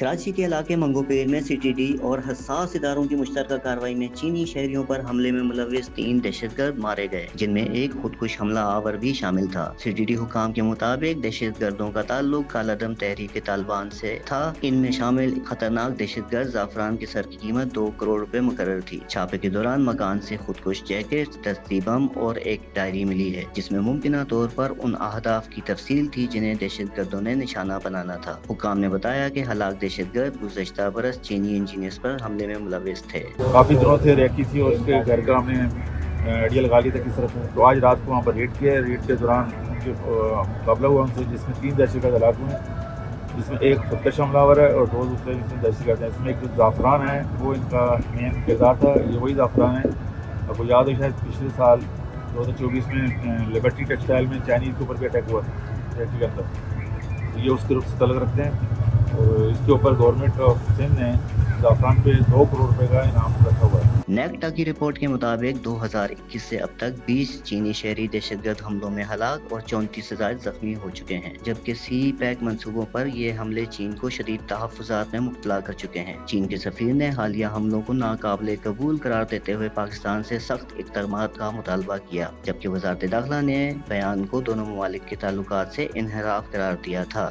کراچی کے علاقے منگوپیر میں سی ٹی ڈی اور حساس اداروں کی مشترکہ کارروائی میں چینی شہریوں پر حملے میں ملوث 3 دہشت گرد مارے گئے، جن میں ایک خودکش حملہ آور بھی شامل تھا۔ سی ٹی ڈی حکام کے مطابق دہشت گردوں کا تعلق کالعدم تحریک طالبان سے تھا۔ ان میں شامل خطرناک دہشت گرد زعفران کی سر کی قیمت 2 کروڑ روپے مقرر تھی۔ چھاپے کے دوران مکان سے خودکش جیکٹ، دستی بم اور ایک ڈائری ملی ہے، جس میں ممکنہ طور پر ان اہداف کی تفصیل تھی جنہیں دہشت گردوں نے نشانہ بنانا تھا۔ حکام نے بتایا کہ ہلاک دہشت گرد گزشتہ برس چینی انجینئرز پر حملے میں ملوث تھے۔ کافی دنوں سے ریکی تھی اور اس کے گھر کا ہم نے ایڈیا لگا لی تھا کس طرف ہے، تو آج رات کو وہاں پر ریڈ کیا ہے۔ ریڈ کے دوران ان کے مقابلہ ہوا ان سے، جس میں 3 دہشت گرد ہلاک ہوئے ہیں، جس میں ایک خودکش حملہ آور ہے اور 2 دوسرے جس میں دہشت گرد ہیں۔ اس میں ایک جو زعفران ہے وہ ان کا مین کردار تھا، یہ وہی زعفران ہے۔ آپ کو یاد ہے شاید پچھلے سال 2024 میں لبرٹی ٹیکسٹائل میں چائنیز کے اوپر بھی اٹیک ہوا تھا فیکٹری کے اندر، یہ اس گروپ سے تعلق رکھتے ہیں اور اس کے اوپر گورنمنٹ آف سندھ نے زعفران پہ 2 کروڑ روپے کا انعام رکھا ہوا ہے۔ نیکٹا کی رپورٹ کے مطابق 2021 سے اب تک 20 چینی شہری دہشت گرد حملوں میں ہلاک اور 34 سے زائد زخمی ہو چکے ہیں، جبکہ سی پیک منصوبوں پر یہ حملے چین کو شدید تحفظات میں مبتلا کر چکے ہیں۔ چین کے سفیر نے حالیہ حملوں کو ناقابل قبول قرار دیتے ہوئے پاکستان سے سخت اقدامات کا مطالبہ کیا، جبکہ وزارت داخلہ نے بیان کو دونوں ممالک کے تعلقات سے انحراف قرار دیا تھا۔